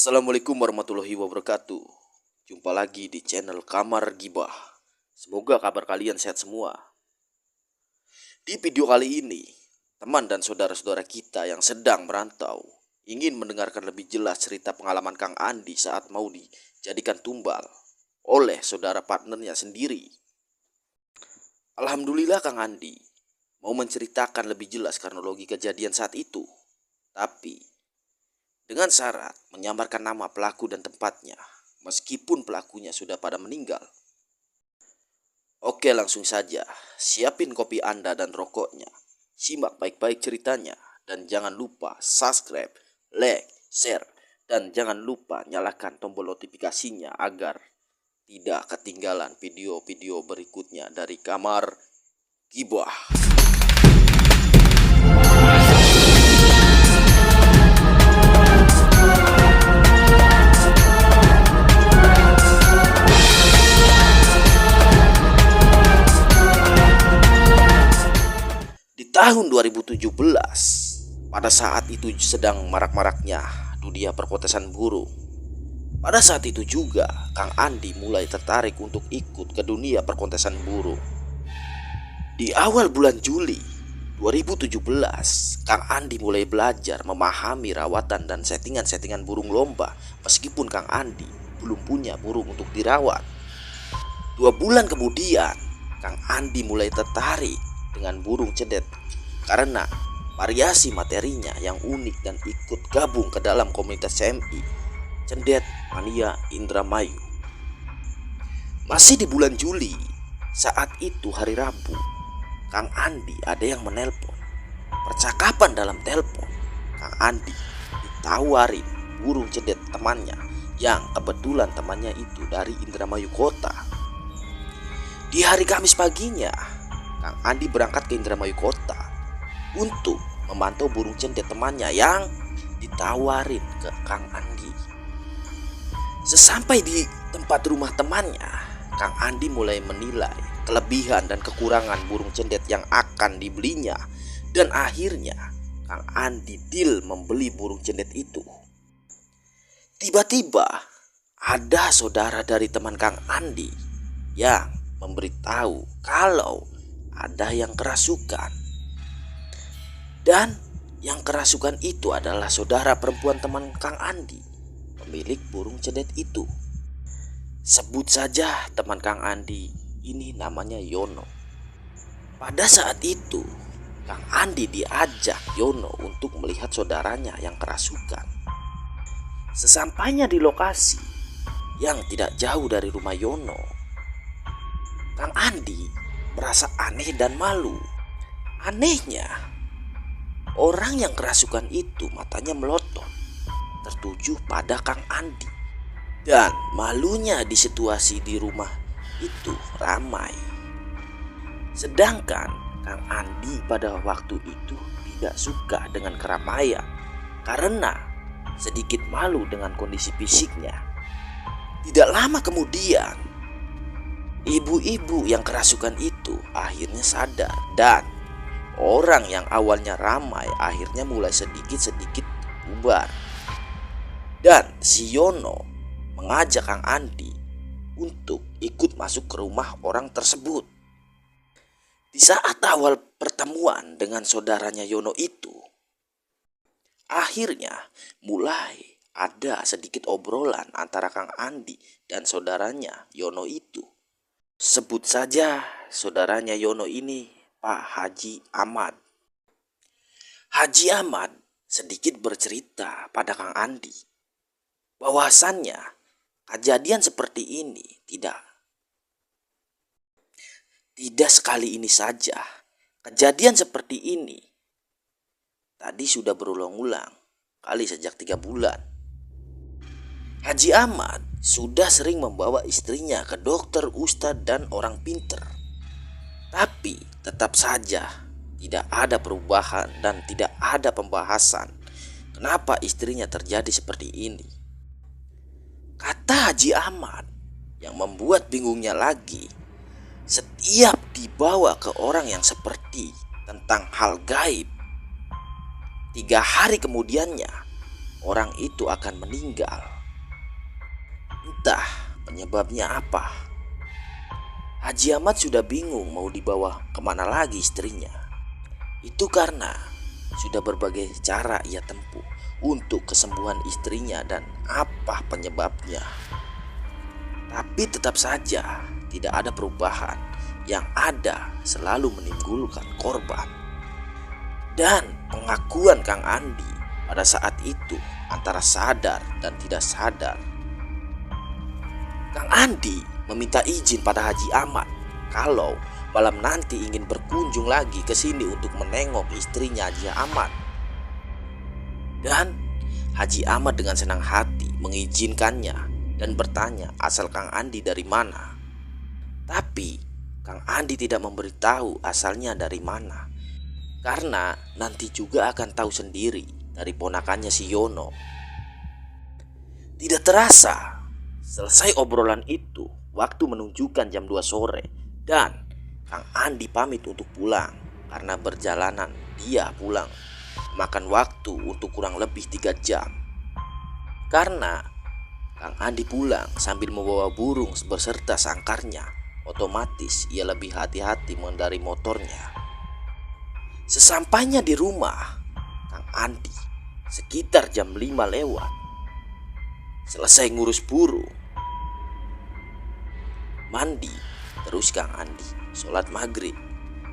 Assalamualaikum warahmatullahi wabarakatuh. Jumpa lagi di channel Kamar Gibah. Semoga kabar kalian sehat semua. Di video kali ini, teman dan saudara-saudara kita yang sedang merantau ingin mendengarkan lebih jelas cerita pengalaman Kang Andi saat mau dijadikan tumbal oleh saudara partnernya sendiri. Alhamdulillah Kang Andi mau menceritakan lebih jelas kronologi kejadian saat itu. Tapi dengan syarat menyamarkan nama pelaku dan tempatnya, meskipun pelakunya sudah pada meninggal. Oke, langsung saja. Siapin kopi Anda dan rokoknya. Simak baik-baik ceritanya. Dan jangan lupa subscribe, like, share. Dan jangan lupa nyalakan tombol notifikasinya agar tidak ketinggalan video-video berikutnya dari Kamar Gibah. Tahun 2017, pada saat itu sedang marak-maraknya dunia perkotasan burung. Pada saat itu juga Kang Andi mulai tertarik untuk ikut ke dunia perkontesan burung. Di awal bulan Juli 2017, Kang Andi mulai belajar memahami rawatan dan settingan-settingan burung lomba, meskipun Kang Andi belum punya burung untuk dirawat. 2 bulan kemudian, Kang Andi mulai tertarik dengan burung cendet karena variasi materinya yang unik dan ikut gabung ke dalam komunitas CMI Cendet Mania Indramayu. Masih di bulan Juli, saat itu hari Rabu, Kang Andi ada yang menelpon. Percakapan dalam telepon, Kang Andi ditawarin burung cendet temannya yang kebetulan temannya itu dari Indramayu Kota. Di hari Kamis paginya, Kang Andi berangkat ke Indramayu Kota untuk memantau burung cendet temannya yang ditawarin ke Kang Andi. Sesampai di tempat rumah temannya, Kang Andi mulai menilai kelebihan dan kekurangan burung cendet yang akan dibelinya. Dan akhirnya Kang Andi deal membeli burung cendet itu. Tiba-tiba ada saudara dari teman Kang Andi yang memberitahu kalau ada yang kerasukan. Dan yang kerasukan itu adalah saudara perempuan teman Kang Andi, pemilik burung cendet itu. Sebut saja teman Kang Andi ini namanya Yono. Pada saat itu Kang Andi diajak Yono untuk melihat saudaranya yang kerasukan. Sesampainya di lokasi yang tidak jauh dari rumah Yono, Kang Andi merasa aneh dan malu. Anehnya, orang yang kerasukan itu matanya melotot tertuju pada Kang Andi. Dan malunya di situasi di rumah itu ramai. Sedangkan Kang Andi pada waktu itu tidak suka dengan keramaian karena sedikit malu dengan kondisi fisiknya. Tidak lama kemudian, ibu-ibu yang kerasukan itu akhirnya sadar dan orang yang awalnya ramai akhirnya mulai sedikit-sedikit bubar. Dan si Yono mengajak Kang Andi untuk ikut masuk ke rumah orang tersebut. Di saat awal pertemuan dengan saudaranya Yono itu, akhirnya mulai ada sedikit obrolan antara Kang Andi dan saudaranya Yono itu. Sebut saja saudaranya Yono ini Pak Haji Ahmad. Haji Ahmad sedikit bercerita pada Kang Andi bahwasannya kejadian seperti ini tidak sekali ini saja. Kejadian seperti ini tadi sudah berulang-ulang kali sejak 3 bulan. Haji Ahmad sudah sering membawa istrinya ke dokter, ustadz, dan orang pinter. Tapi tetap saja tidak ada perubahan dan tidak ada pembahasan kenapa istrinya terjadi seperti ini. Kata Haji Ahmad yang membuat bingungnya lagi, setiap dibawa ke orang yang seperti tentang hal gaib, 3 hari kemudiannya orang itu akan meninggal. Entah penyebabnya apa. Haji Ahmad sudah bingung mau dibawa kemana lagi istrinya. Itu karena sudah berbagai cara ia tempuh untuk kesembuhan istrinya dan apa penyebabnya. Tapi tetap saja tidak ada perubahan. Yang ada selalu menimbulkan korban. Dan pengakuan Kang Andi pada saat itu antara sadar dan tidak sadar. Kang Andi meminta izin pada Haji Ahmad kalau malam nanti ingin berkunjung lagi ke sini untuk menengok istrinya Haji Ahmad. Dan Haji Ahmad dengan senang hati mengizinkannya dan bertanya asal Kang Andi dari mana. Tapi Kang Andi tidak memberitahu asalnya dari mana, karena nanti juga akan tahu sendiri dari ponakannya si Yono. Tidak terasa, selesai obrolan itu, waktu menunjukkan jam 2 sore dan Kang Andi pamit untuk pulang karena berjalanan dia pulang makan waktu untuk kurang lebih 3 jam. Karena Kang Andi pulang sambil membawa burung berserta sangkarnya, otomatis ia lebih hati-hati mengendari motornya. Sesampainya di rumah, Kang Andi sekitar jam 5 lewat. Selesai ngurus burung, mandi, terus Kang Andi sholat maghrib.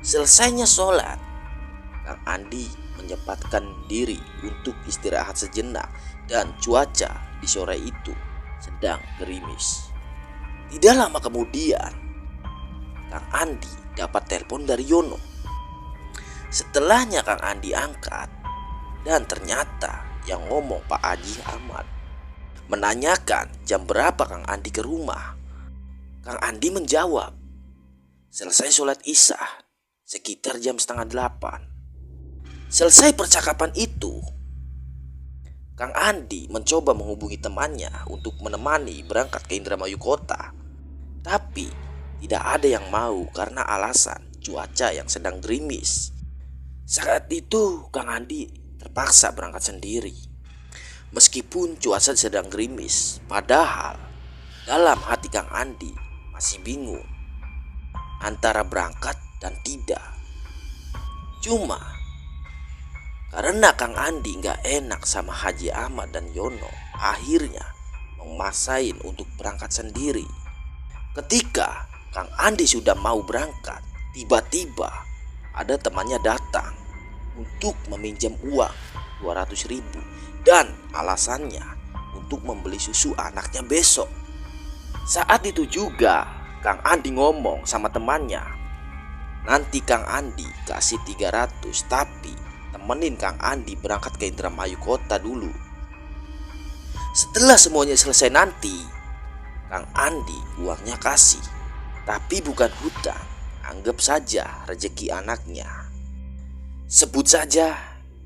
Selesainya sholat, Kang Andi menyempatkan diri untuk istirahat sejenak dan cuaca di sore itu sedang gerimis. Tidak lama kemudian, Kang Andi dapat telepon dari Yono. Setelahnya Kang Andi angkat dan ternyata yang ngomong Pak Haji Ahmad. Menanyakan jam berapa Kang Andi ke rumah. Kang Andi menjawab, selesai sholat isya sekitar jam setengah 8. Selesai percakapan itu, Kang Andi mencoba menghubungi temannya untuk menemani berangkat ke Indramayu Kota. Tapi tidak ada yang mau karena alasan cuaca yang sedang gerimis. Saat itu Kang Andi terpaksa berangkat sendiri. Meskipun cuaca sedang gerimis, padahal dalam hati Kang Andi masih bingung antara berangkat dan tidak. Cuma karena Kang Andi gak enak sama Haji Ahmad dan Yono, akhirnya memaksain untuk berangkat sendiri. Ketika Kang Andi sudah mau berangkat, tiba-tiba ada temannya datang untuk meminjam uang 200.000 dan alasannya untuk membeli susu anaknya besok. Saat itu juga Kang Andi ngomong sama temannya, nanti Kang Andi kasih 300, tapi temenin Kang Andi berangkat ke Indramayu Kota dulu. Setelah semuanya selesai nanti, Kang Andi uangnya kasih, tapi bukan hutang, anggap saja rezeki anaknya. Sebut saja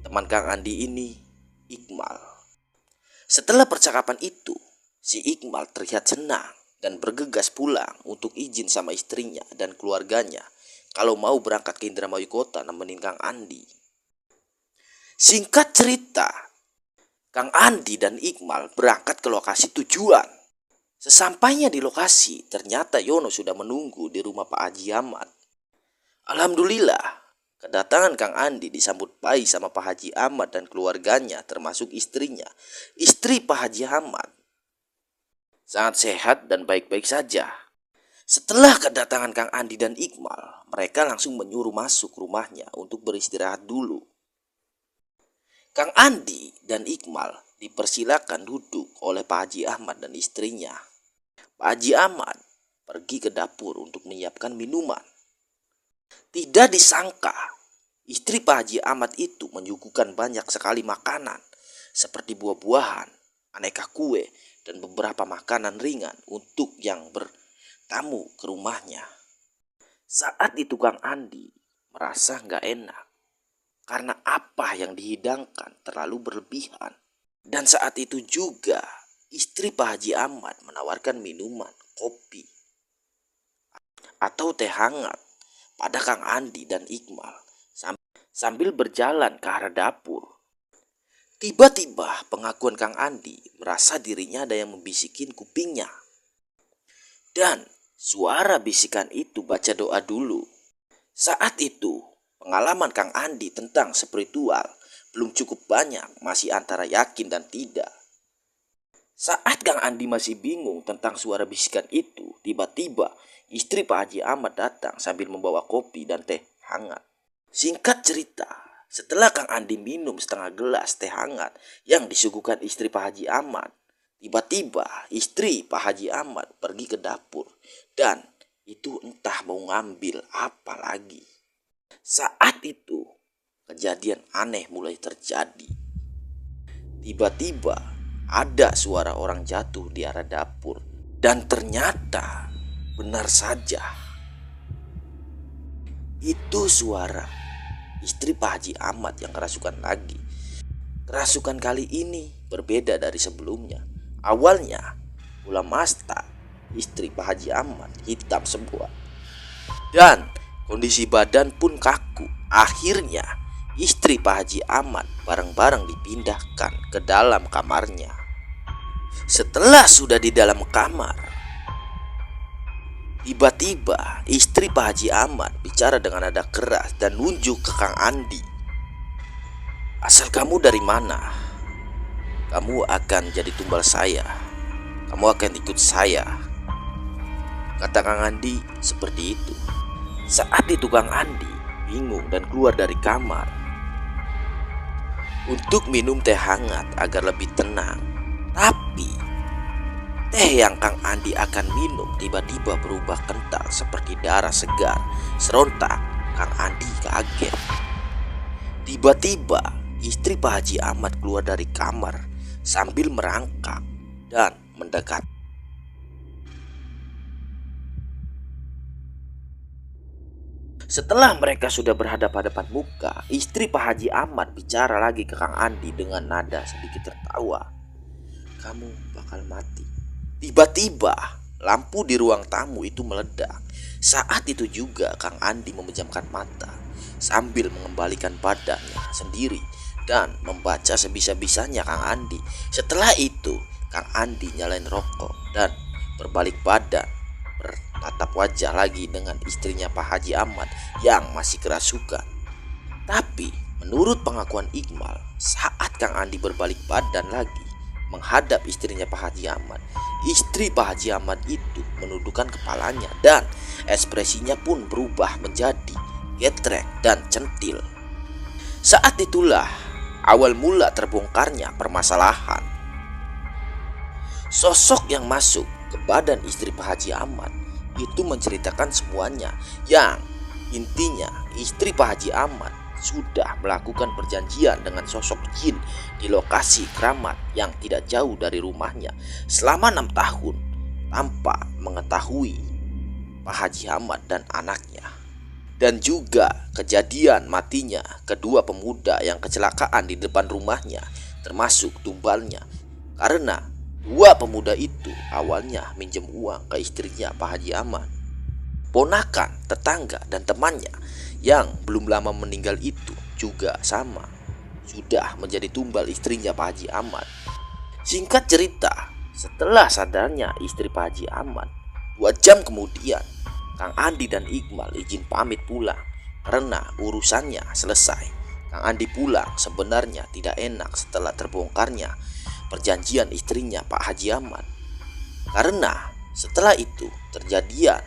teman Kang Andi ini Iqmal. Setelah percakapan itu, si Iqmal terlihat senang dan bergegas pulang untuk izin sama istrinya dan keluarganya kalau mau berangkat ke Indramayu Kota nemenin Kang Andi. Singkat cerita, Kang Andi dan Iqmal berangkat ke lokasi tujuan. Sesampainya di lokasi, ternyata Yono sudah menunggu di rumah Pak Haji Ahmad. Alhamdulillah, kedatangan Kang Andi disambut baik sama Pak Haji Ahmad dan keluarganya, termasuk istrinya. Istri Pak Haji Ahmad sangat sehat dan baik-baik saja. Setelah kedatangan Kang Andi dan Iqmal, mereka langsung menyuruh masuk rumahnya untuk beristirahat dulu. Kang Andi dan Iqmal dipersilakan duduk oleh Pak Haji Ahmad dan istrinya. Pak Haji Ahmad pergi ke dapur untuk menyiapkan minuman. Tidak disangka, istri Pak Haji Ahmad itu menyuguhkan banyak sekali makanan seperti buah-buahan, aneka kue, dan beberapa makanan ringan untuk yang bertamu ke rumahnya. Saat itu Kang Andi merasa gak enak karena apa yang dihidangkan terlalu berlebihan. Dan saat itu juga istri Pak Haji Ahmad menawarkan minuman, kopi, atau teh hangat pada Kang Andi dan Iqmal sambil berjalan ke arah dapur. Tiba-tiba pengakuan Kang Andi merasa dirinya ada yang membisikin kupingnya. Dan suara bisikan itu baca doa dulu. Saat itu pengalaman Kang Andi tentang spiritual belum cukup banyak, masih antara yakin dan tidak. Saat Kang Andi masih bingung tentang suara bisikan itu, tiba-tiba istri Pak Haji Ahmad datang sambil membawa kopi dan teh hangat. Singkat cerita, setelah Kang Andi minum setengah gelas teh hangat yang disuguhkan istri Pak Haji Ahmad, tiba-tiba istri Pak Haji Ahmad pergi ke dapur dan itu entah mau ngambil apa lagi. Saat itu kejadian aneh mulai terjadi. Tiba-tiba ada suara orang jatuh di arah dapur dan ternyata benar saja itu suara istri Pak Haji Ahmad yang kerasukan lagi. Kerasukan kali ini berbeda dari sebelumnya. Awalnya Ula Masta, istri Pak Haji Ahmad, hitam semua dan kondisi badan pun kaku. Akhirnya istri Pak Haji Ahmad bareng-bareng dipindahkan ke dalam kamarnya. Setelah sudah di dalam kamar, tiba-tiba istri Pak Haji Ahmad bicara dengan nada keras dan nunjuk ke Kang Andi. "Asal kamu dari mana? Kamu akan jadi tumbal saya. Kamu akan ikut saya," kata Kang Andi seperti itu. Saat itu Kang Andi bingung dan keluar dari kamar untuk minum teh hangat agar lebih tenang. Tapi teh yang Kang Andi akan minum tiba-tiba berubah kental seperti darah segar. Serontak Kang Andi kaget. Tiba-tiba istri Pak Haji Ahmad keluar dari kamar sambil merangkak dan mendekat. Setelah mereka sudah berhadapan-hadapan muka, istri Pak Haji Ahmad bicara lagi ke Kang Andi dengan nada sedikit tertawa. "Kamu bakal mati." Tiba-tiba lampu di ruang tamu itu meledak. Saat itu juga Kang Andi memejamkan mata sambil mengembalikan badannya sendiri dan membaca sebisa-bisanya Kang Andi. Setelah itu Kang Andi nyalain rokok dan berbalik badan, bertatap wajah lagi dengan istrinya Pak Haji Ahmad yang masih kerasukan. Tapi menurut pengakuan Iqmal, saat Kang Andi berbalik badan lagi menghadap istrinya Pak Haji Ahmad, istri Pak Haji Ahmad itu menundukkan kepalanya dan ekspresinya pun berubah menjadi getrek dan centil. Saat itulah awal mula terbongkarnya permasalahan. Sosok yang masuk ke badan istri Pak Haji Ahmad itu menceritakan semuanya, yang intinya istri Pak Haji Ahmad sudah melakukan perjanjian dengan sosok jin di lokasi keramat yang tidak jauh dari rumahnya selama 6 tahun tanpa mengetahui Pak Haji Ahmad dan anaknya. Dan juga kejadian matinya kedua pemuda yang kecelakaan di depan rumahnya, termasuk tumbalnya, karena dua pemuda itu awalnya minjem uang ke istrinya Pak Haji Ahmad. Ponakan, tetangga, dan temannya yang belum lama meninggal itu juga sama, sudah menjadi tumbal istrinya Pak Haji Ahmad. Singkat cerita, setelah sadarnya istri Pak Haji Ahmad, 2 jam kemudian Kang Andi dan Iqmal izin pamit pulang karena urusannya selesai. Kang Andi pulang sebenarnya tidak enak setelah terbongkarnya perjanjian istrinya Pak Haji Ahmad, karena setelah itu terjadian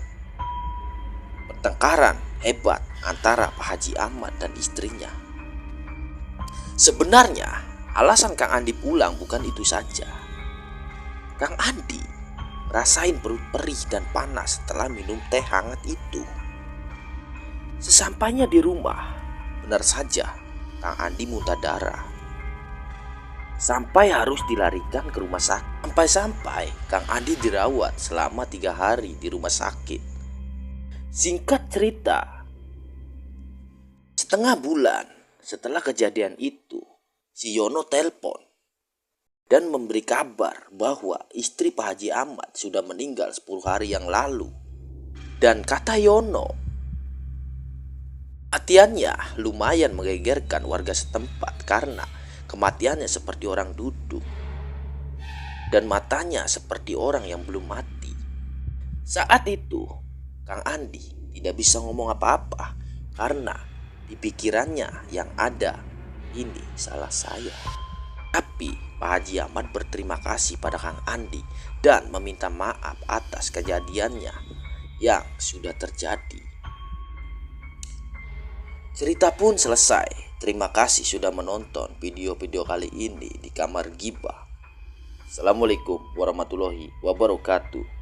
pertengkaran hebat antara Pak Haji Ahmad dan istrinya. Sebenarnya alasan Kang Andi pulang bukan itu saja. Kang Andi rasain perut perih dan panas setelah minum teh hangat itu. Sesampainya di rumah, benar saja Kang Andi muntah darah sampai harus dilarikan ke rumah sakit. Sampai-sampai Kang Andi dirawat selama 3 hari di rumah sakit. Singkat cerita, setengah bulan setelah kejadian itu, si Yono telepon dan memberi kabar bahwa istri Pak Haji Ahmad sudah meninggal 10 hari yang lalu. Dan kata Yono, kematiannya lumayan menggegerkan warga setempat karena kematiannya seperti orang duduk dan matanya seperti orang yang belum mati. Saat itu Kang Andi tidak bisa ngomong apa-apa karena di pikirannya yang ada, ini salah saya. Tapi Pak Haji Ahmad berterima kasih pada Kang Andi dan meminta maaf atas kejadiannya yang sudah terjadi. Cerita pun selesai. Terima kasih sudah menonton video-video kali ini di Kamar Gibah. Assalamualaikum warahmatullahi wabarakatuh.